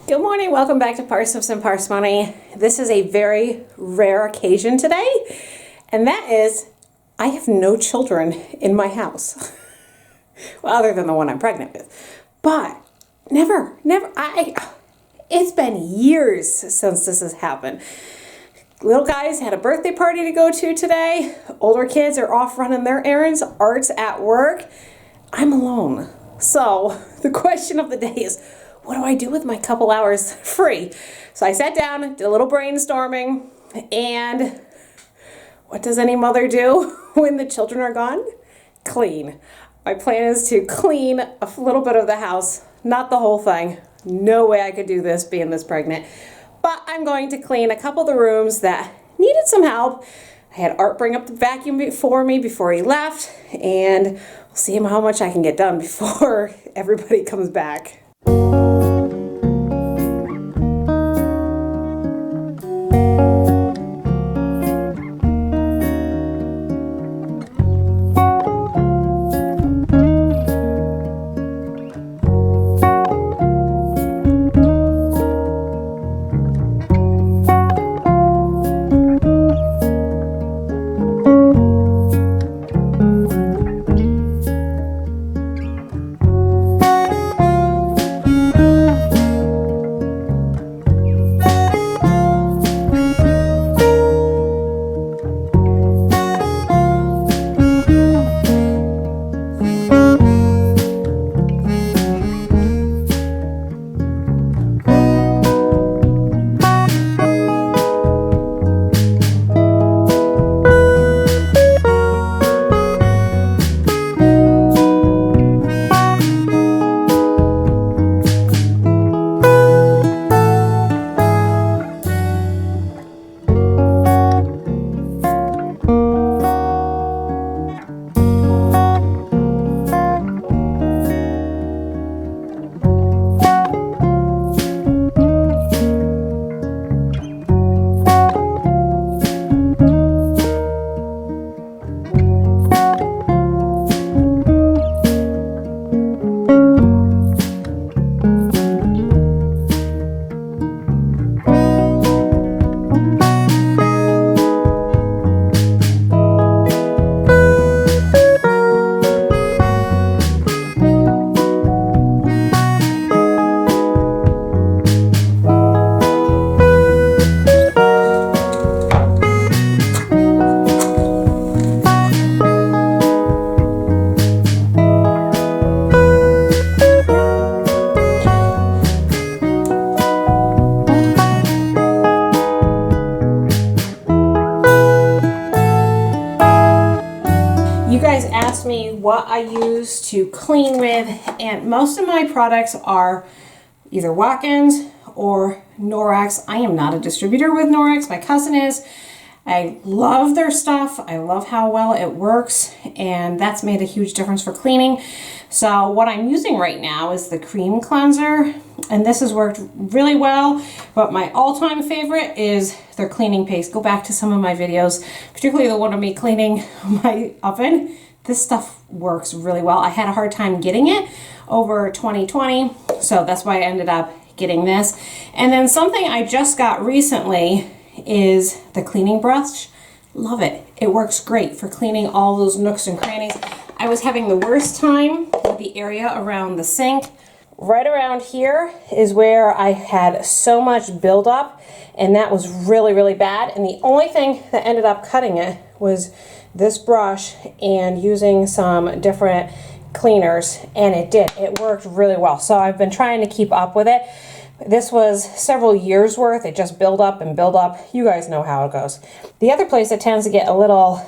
Good morning, welcome back to Parsnips and Parsimony. This is a very rare occasion today, and that is I have no children in my house. Well, other than the one I'm pregnant with. But it's been years since this has happened. Little guys had a birthday party to go to today. Older kids are off running their errands. Art's at work. I'm alone. So the question of the day is, what do I do with my couple hours free? So I sat down, did a little brainstorming, and what does any mother do when the children are gone? Clean. My plan is to clean a little bit of the house, not the whole thing. No way I could do this being this pregnant. But I'm going to clean a couple of the rooms that needed some help. I had Art bring up the vacuum for me before he left, and we'll see how much I can get done before everybody comes back. You guys asked me what I use to clean with, and most of my products are either walk-ins or Norwex. I am not a distributor with Norwex. My cousin is. I love their stuff. I love how well it works, and that's made a huge difference for cleaning. So what I'm using right now is the cream cleanser, and this has worked really well, but my all-time favorite is their cleaning paste. Go back to some of my videos, particularly the one of me cleaning my oven. This stuff works really well. I had a hard time getting it over 2020, so that's why I ended up getting this. And then something I just got recently is the cleaning brush. Love it. It works great for cleaning all those nooks and crannies. I was having the worst time with the area around the sink. Right around here is where I had so much buildup, and that was really, really bad. And the only thing that ended up cutting it was this brush and using some different cleaners, and it did. It worked really well. So I've been trying to keep up with it. This was several years worth. It just build up and build up. You guys know how it goes. The other place that tends to get a little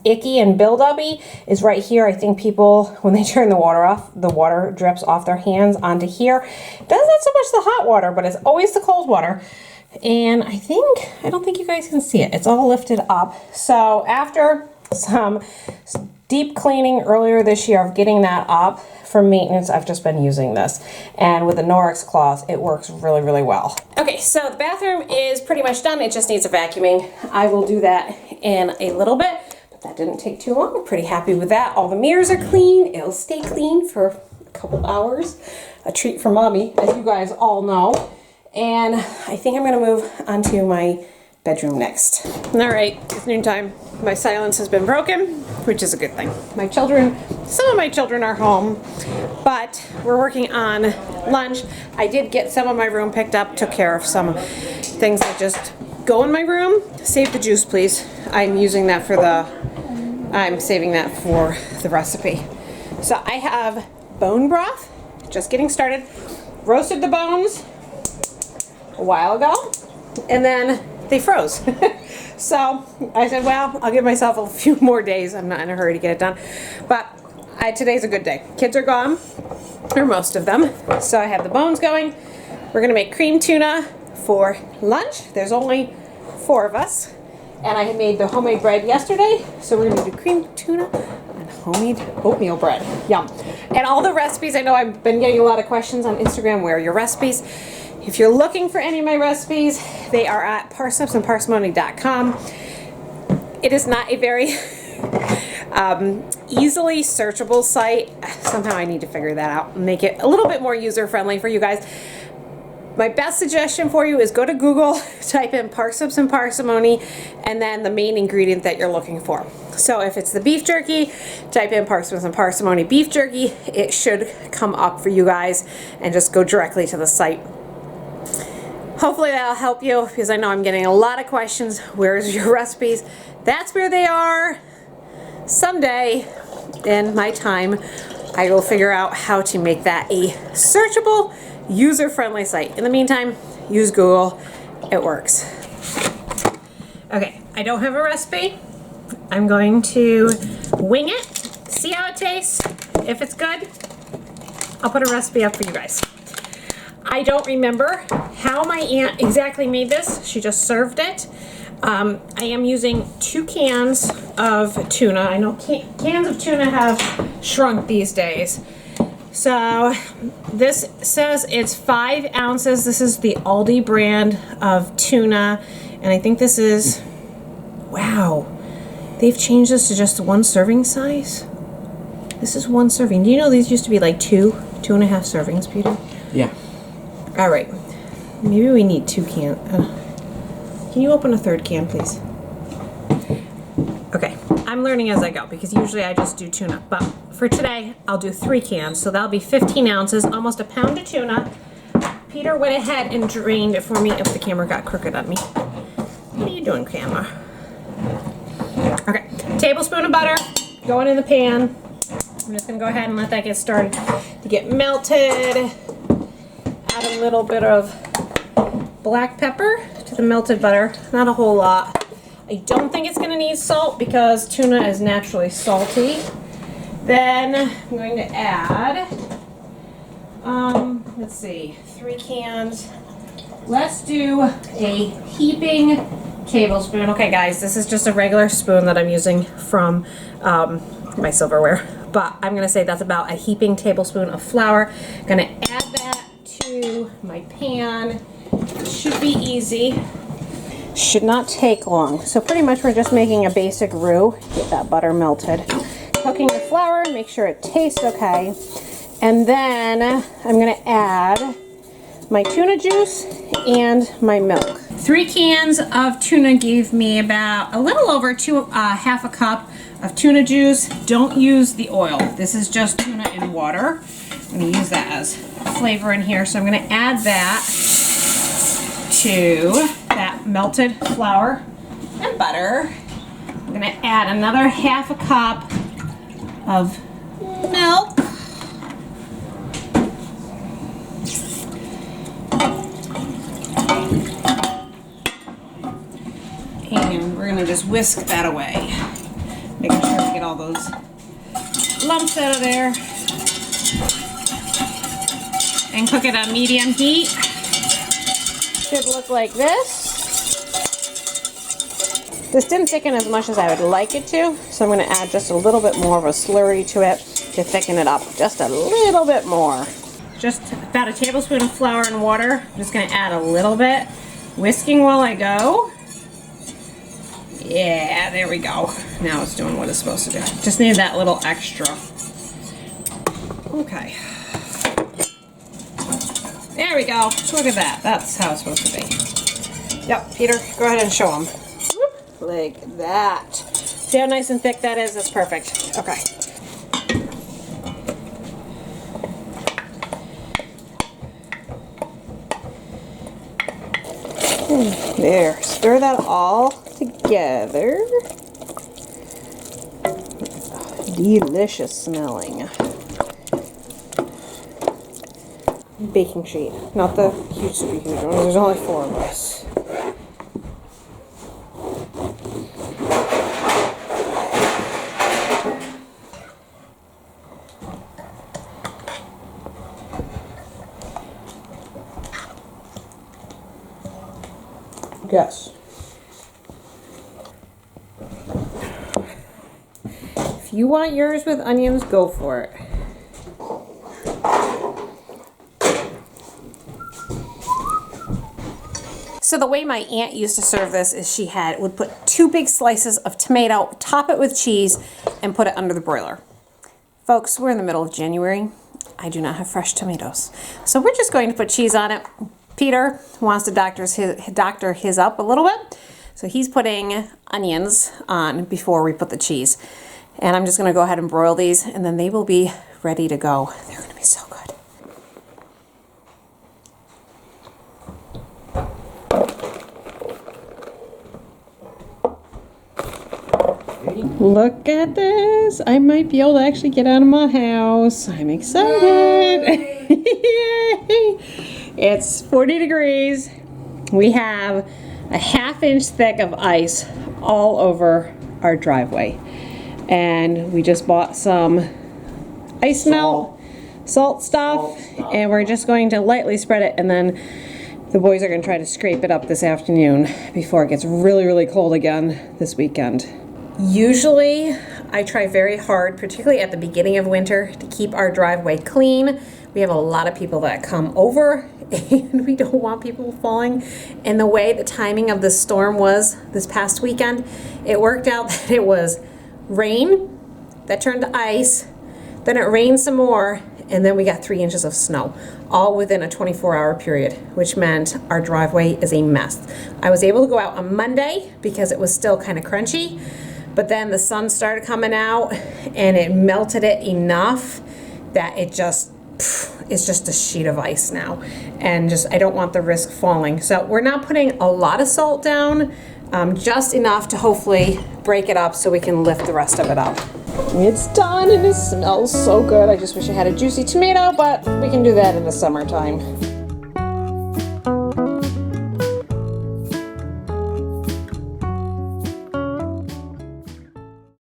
icky and build-up-y is right here. I think people, when they turn the water off, the water drips off their hands onto here. It doesn't so much the hot water, but it's always the cold water. And I don't think you guys can see it. It's all lifted up. So after some deep cleaning earlier this year of getting that up for maintenance, I've just been using this. And with the Norwex cloth, it works really, really well. Okay, so the bathroom is pretty much done. It just needs a vacuuming. I will do that in a little bit, but that didn't take too long. I'm pretty happy with that. All the mirrors are clean. It'll stay clean for a couple hours. a treat for mommy, as you guys all know. And I think I'm gonna move onto my bedroom next. All right, it's noontime. My silence has been broken, which is a good thing. My children, some of my children are home, but we're working on lunch. I did get some of my room picked up, took care of some things that just go in my room. Save the juice, please. I'm using that for I'm saving that for the recipe. So I have bone broth, just getting started. Roasted the bones a while ago, and then they froze. So I said, well, I'll give myself a few more days. I'm not in a hurry to get it done. But today's a good day. Kids are gone, or most of them. So I have the bones going. We're gonna make cream tuna for lunch. There's only 4 of us. And I had made the homemade bread yesterday. So we're gonna do cream tuna and homemade oatmeal bread. Yum. And all the recipes, I know I've been getting a lot of questions on Instagram, where are your recipes? If you're looking for any of my recipes, they are at parsnipsandparsimony.com. It is not a very easily searchable site. Somehow I need to figure that out and make it a little bit more user-friendly for you guys. My best suggestion for you is go to Google, type in parsnips and parsimony, and then the main ingredient that you're looking for. So if it's the beef jerky, type in parsnips and parsimony beef jerky. It should come up for you guys, and just go directly to the site. Hopefully that'll help you, because I know I'm getting a lot of questions. Where's your recipes? That's where they are. Someday in my time, I will figure out how to make that a searchable, user-friendly site. In the meantime, use Google. It works. Okay, I don't have a recipe. I'm going to wing it, see how it tastes. If it's good, I'll put a recipe up for you guys. I don't remember how my aunt exactly made this. She just served it. I am using 2 cans of tuna. I know cans of tuna have shrunk these days. So this says it's 5 ounces. This is the Aldi brand of tuna. And I think this is, wow, they've changed this to just 1 serving size. This is 1 serving. Do you know these used to be like 2.5 servings, Peter? Yeah. All right, maybe we need 2 cans. Can you open a 3rd can, please? Okay, I'm learning as I go, because usually I just do tuna. But for today, I'll do 3 cans. So that'll be 15 ounces, almost a pound of tuna. Peter went ahead and drained it for me. If the camera got crooked on me. What are you doing, camera? Okay, tablespoon of butter going in the pan. I'm just gonna go ahead and let that get started to get melted. Add a little bit of black pepper to the melted butter, not a whole lot. I don't think it's going to need salt because tuna is naturally salty. Then I'm going to add, let's see, 3 cans. Let's do a heaping tablespoon. Okay guys, this is just a regular spoon that I'm using from my silverware. But I'm going to say that's about a heaping tablespoon of flour. I'm going to add that to my pan. It should be easy. Should not take long. So pretty much we're just making a basic roux. Get that butter melted. Cooking the flour, make sure it tastes okay. And then I'm going to add my tuna juice and my milk. 3 cans of tuna gave me about a little over half a cup of tuna juice. Don't use the oil. This is just tuna in water. I'm going to use that as flavor in here. So I'm going to add that to that melted flour and butter. I'm going to add another half a cup of milk. And we're going to just whisk that away. Making sure we get all those lumps out of there. And cook it on medium heat. Should look like this. This didn't thicken as much as I would like it to, so I'm going to add just a little bit more of a slurry to it to thicken it up just a little bit more. Just about a tablespoon of flour and water. I'm just going to add a little bit, whisking while I go. Yeah, there we go. Now it's doing what it's supposed to do. Just need that little extra. Okay. There we go. Look at that. That's how it's supposed to be. Yep, Peter, go ahead and show them. Like that. See how nice and thick that is? That's perfect. Okay. There. Stir that all together. Delicious smelling. Baking sheet, not the huge super huge one. There's only 4 of us. Yes. If you want yours with onions, go for it. So the way my aunt used to serve this is she would put 2 big slices of tomato, top it with cheese, and put it under the broiler. Folks, we're in the middle of January. I do not have fresh tomatoes. So we're just going to put cheese on it. Peter wants to doctor his up a little bit. So he's putting onions on before we put the cheese. And I'm just gonna go ahead and broil these and then they will be ready to go. They're gonna be so good. Look at this. I might be able to actually get out of my house. I'm excited. Yay! It's 40 degrees. We have a 1/2 inch thick of ice all over our driveway. And we just bought some ice melt, salt stuff, and we're just going to lightly spread it, and then the boys are going to try to scrape it up this afternoon before it gets really, really cold again this weekend. Usually, I try very hard, particularly at the beginning of winter, to keep our driveway clean. We have a lot of people that come over, and we don't want people falling. And the way the timing of the storm was this past weekend, it worked out that it was rain that turned to ice, then it rained some more, and then we got 3 inches of snow, all within a 24-hour period, which meant our driveway is a mess. I was able to go out on Monday because it was still kind of crunchy, but then the sun started coming out and it melted it enough that it's just a sheet of ice now. And I don't want the risk falling. So we're not putting a lot of salt down, just enough to hopefully break it up so we can lift the rest of it up. It's done and it smells so good. I just wish I had a juicy tomato, but we can do that in the summertime.